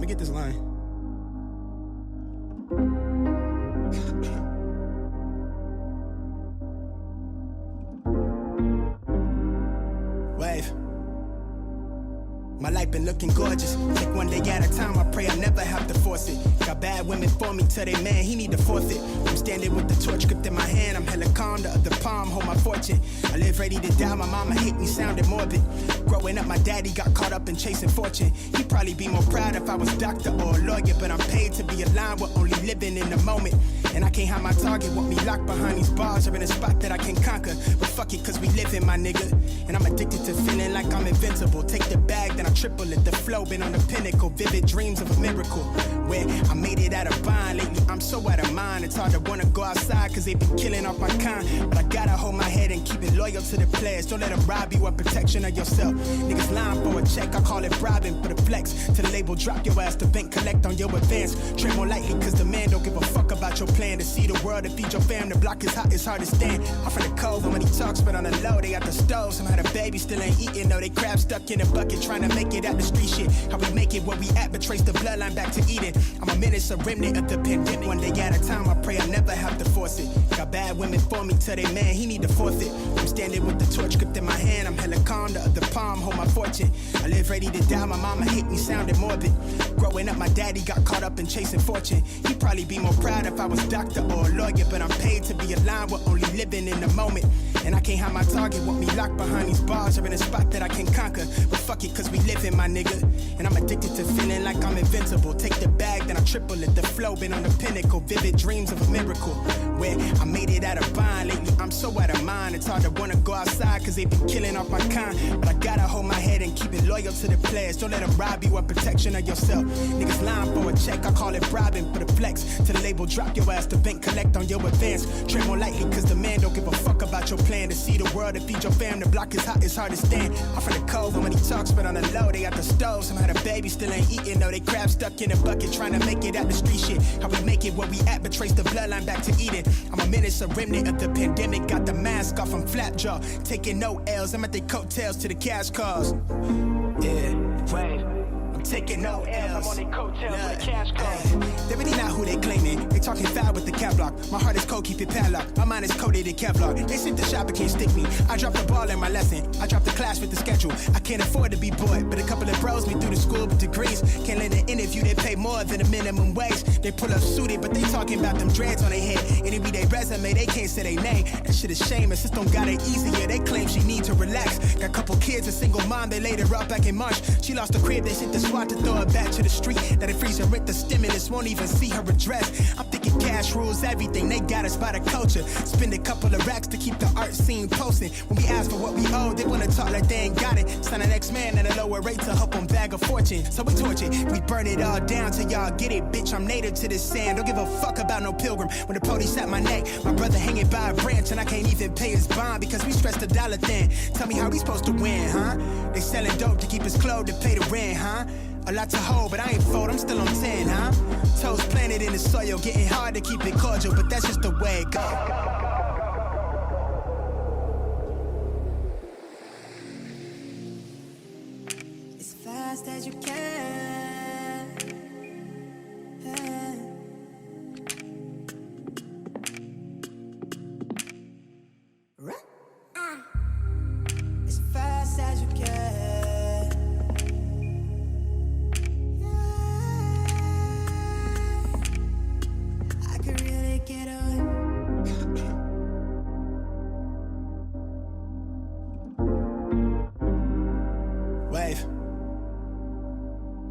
me get this line. Wave. My life been looking gorgeous. Take one day at a time, I pray I never have to force it. Got bad women for me, tell they man he need to forfeit. I'm standing with the torch gripped in my hand, I'm hella calm, the other palm hold my fortune. I live ready to die, my mama hate me sounding morbid. Growing up, my daddy got caught up in chasing fortune. He'd probably be more proud if I was doctor or a lawyer, but I'm paid to be aligned with only living in the moment. And I can't hide my target, want me locked behind these bars or in a spot that I can conquer. But fuck it, cause we living, my nigga. And I'm addicted to feeling like I'm invincible. Take the bag, then I triple it. The flow been on the pinnacle, vivid dreams of a miracle. Where I made it out of bind. Lately I'm so out of mind, it's hard to wanna go outside cause they been killing off my kind. But I gotta hold my head and keep it loyal to the players. Don't let them rob you of protection of yourself. Niggas lying for a check, I call it bribing. For the flex, to the label, drop your ass, the bank collect on your advance. Tread more lightly cause the man don't give a fuck about your plan. To see the world, to feed your fam, the block is hot, it's hard to stand. I'm from the cold, when he talks, but on the low, they got the stove. Somehow the baby still ain't eating, though they crab stuck in a bucket, trying to make it out the street shit. How we make it where we at, but trace the bloodline back to Eden. I'm a menace, a remnant of the pandemic. One day at a time, I pray I never have to force it. Got bad women for me, tell they man he need to forfeit. I'm standing with the torch gripped in my hand, I'm hella calm, the other palm hold my fortune. I live ready to die, my mama hate me sounding morbid. Growing up, my daddy got caught up in chasing fortune. He'd probably be more proud if I was doctor or a lawyer, but I'm paid to be aligned with only living in the moment. And I can't hide my target, want me locked behind these bars or in a spot that I can conquer. But fuck it, cause we living, my nigga. And I'm addicted to feeling like I'm invincible. Take the bag, then I triple it. The flow been on the pinnacle, vivid dreams of a miracle. Where I made it out of bind. Lately I'm so out of mind, it's hard to wanna go outside cause they been killing off my kind. But I gotta hold my head and keep it loyal to the players. Don't let them rob you of protection of yourself. Niggas lying for a check, I call it bribing. For the flex, to the label, drop your ass, the bank collect on your advance. Tread more lightly cause the man don't give a fuck about your plan. To see the world, to feed your fam, the block is hot, it's hard to stand. I'm from the cold, when he talks, but on the low, they got the stove. Somehow the baby still ain't eating, though they crab stuck in a bucket, trying to make it out the street shit. How we make it where we at, but trace the bloodline back to Eden. I'm a menace, a remnant of the pandemic. Got the mask off, I'm flap jaw, taking no L's. I'm at their coattails to the cash cars. Yeah, wait. Taking no L's. I'm on their coattails with the cash cars. They really not who they claiming. They talking foul with the cap block. My heart is cold, keep it padlocked. My mind is coated in Kevlar. They sent the shop, but can't stick me. I dropped the ball in my lesson. I dropped the class with the schedule. I can't afford to be bored, but a couple of bros me through the school with degrees. Can't let an interview, they pay more than the minimum wage. They pull up suited, but they talking about them dreads on their head. And it be their resume, they can't say their name. That shit is shame, and system got it easier. They claim she need to relax. Got a couple kids, a single mom, they laid her up back in March. She lost her crib, they sent the SWAT to throw her back to the street. That they freeze and rent the stimulus, won't even see her address. I'm thinking cash rules everything, they got us by the culture. Spend a couple of racks to keep the art scene posting. When we ask for what we owe, they wanna talk like they ain't got it. Sign an X-Man at a lower rate to help them bag a fortune. So we torch it, we burn it all down till y'all get it. Bitch, I'm native to this sand, don't give a fuck about no pilgrim. When the police at my neck, my brother hanging by a branch, and I can't even pay his bond because we stressed the dollar thin. Tell me how we supposed to win, huh? They selling dope to keep us clothed to pay the rent, huh? A lot to hold, but I ain't fold, I'm still on 10, huh? Toes planted in the soil, getting hard to keep it cordial, but that's just the way it goes. As fast as you can. As fast as you can. I could really get away. Wave.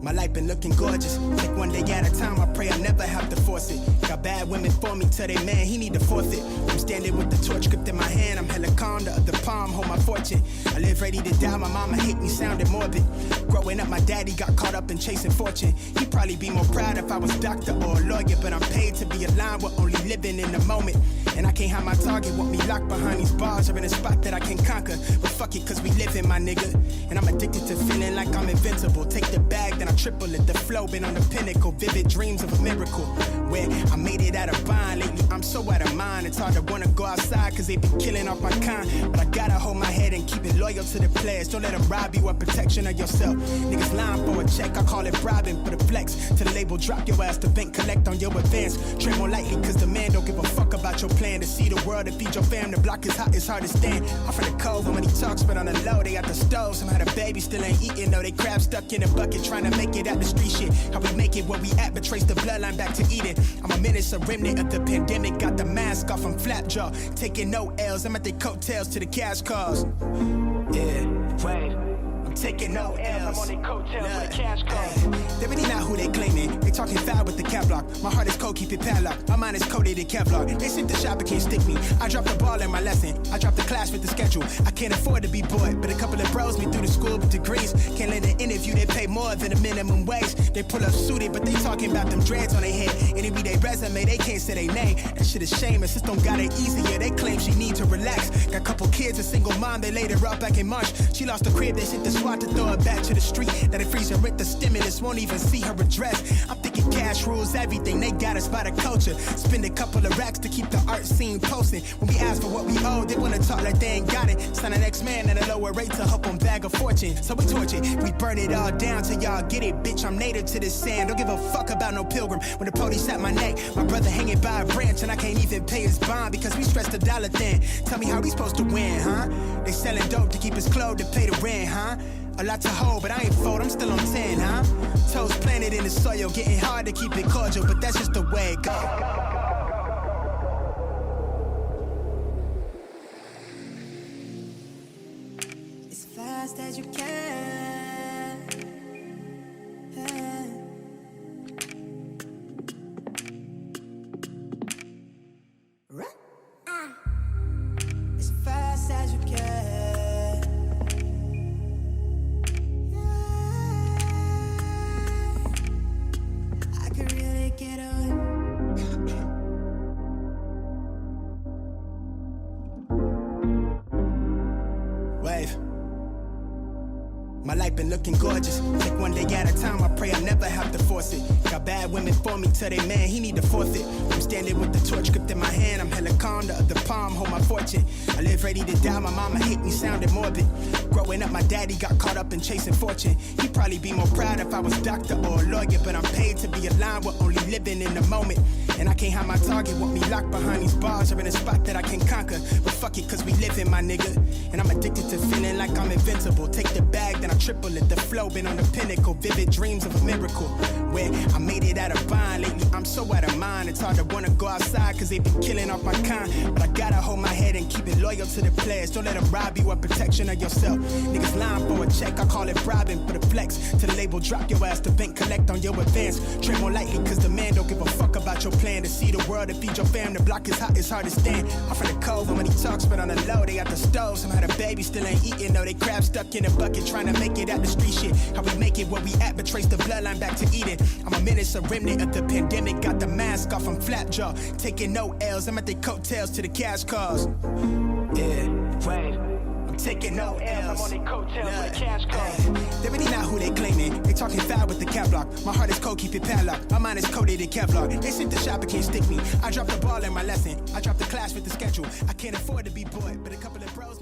My life been looking gorgeous. Take one day at a time, I pray I never have to force it. Got bad women for me, tell they man he need to forfeit. I'm standing with the torch gripped in my hand, I'm hella calm, the other palm hold my fortune. I live ready to die, my mama hate me sounding morbid. Growing up, my daddy got caught up in chasing fortune. He'd probably be more proud if I was doctor or a lawyer, but I'm paid to be aligned with only living in the moment. And I can't hide my target, want me locked behind these bars or in a spot that I can conquer. But fuck it, cause we living, my nigga. And I'm addicted to feeling like I'm invincible. Take the bag, then I triple it. The flow been on the pinnacle, vivid dreams of a miracle. Where I made it out of bind. Lately I'm so out of mind. It's hard to wanna go outside cause they been killing off my kind. But I gotta hold my head and keep it loyal to the players. Don't let them rob you of protection of yourself. Niggas lying for a check, I call it bribing. Put a flex to the label, drop your ass to bank, collect on your advance. Tread more lightly cause the man don't give a fuck about your plan. To see the world and feed your fam, the block is hot, it's hard to stand. I'm from the cove and when he talks, but on the low, they got the stove. Somehow the baby still ain't eating, though they crab stuck in a bucket trying to make it out the street shit. How we make it where we at, but trace the bloodline back to Eden. I'm a menace, a remnant of the pandemic, got the mask off, I'm flap jaw, taking no L's, I'm at the coattails to the cash cars. Yeah, wait. I'm taking no L's. I'm on their coattails with the cash cars. They really not who they claiming. They talking foul with the cap lock. My heart is cold, keep it padlocked. My mind is coated in Kevlar. They sent the shop, but can't stick me. I dropped the ball in my lesson. I dropped the class with the schedule. I can't afford to be bored, but a couple of bros me through the school with degrees. Can't let an interview, they pay more than the minimum wage. They pull up suited, but they talking about them dreads on their head. And it be their resume, they can't say their name. That shit is shame. Sis don't got it easier. They claim she need to relax. Got a couple kids, a single mom, they laid her up back in March. She lost her crib, they sent the SWAT to throw her back to the street. Now they freeze her rent, the stimulus won't even see her address. I'm thinking cash rules everything, they got us by the culture. Spend a couple of racks to keep the art scene posting. When we ask for what we owe, they wanna talk like they ain't got it. Sign an X-Man at a lower rate to help them bag a fortune. So we torch it, we burn it all down till y'all get it. Bitch, I'm native to this sand, don't give a fuck about no pilgrim. When the police at my neck, my brother hanging by a branch and I can't even pay his bond because we stressed the dollar thin. Tell me how we supposed to win, huh? They selling dope to keep us clothed to pay the rent, huh? A lot to hold, but I ain't fold, I'm still on 10, huh? Toes planted in the soil, getting hard to keep it cordial, but that's just the way it goes. As fast as you can. As fast as you can. I could really get away. Wave. My life been looking gorgeous. Take one day at a time, I pray I never have to force it. Got bad women for me, tell they man he need to forfeit. I'm standing with the torch gripped in my hand, I'm hella calm, the other palm hold my fortune. I live ready to die, my mama hate me sounding morbid. Growing up, my daddy got caught up in chasing fortune. He'd probably be more proud if I was doctor or a lawyer, but I'm paid to be aligned with only living in the moment. And I can't hide my target, want me locked behind these bars or in a spot that I can conquer. But fuck it, cause we living, my nigga. And I'm addicted to feeling like I'm invincible. Take the bag, then I triple it. The flow been on the pinnacle, vivid dreams of a miracle. Where I made it out of bind. Lately I'm so out of mind. It's hard to wanna go outside cause they been killing off my kind. But I gotta hold my head and keep it loyal to the players. Don't let them rob you of protection of yourself. Niggas lying for a check, I call it bribing. Put a flex to the label, drop your ass to bank, collect on your advance. Tread more lightly cause the man don't give a fuck about your plan. To see the world and feed your fam, the block is hot, it's hard to stand. I'm from the cove and when he talks, but on the low, they got the stove. Somehow the baby still ain't eating, though they crab stuck in a bucket trying to make it out the street shit. How we make it where we at, but trace the bloodline back to Eden. I'm a menace, a remnant of the pandemic, got the mask off, I'm flap jaw, taking no L's, I'm at the coattails to the cash cars. Yeah, wait. I'm taking no L's. I'm on their coattails with the cash cars. They really not who they claiming. They talking foul with the cap lock. My heart is cold, keep it padlocked. My mind is coated in Kevlar. They sent the shop, but can't stick me. I dropped the ball in my lesson. I dropped the class with the schedule. I can't afford to be bored, but a couple of bros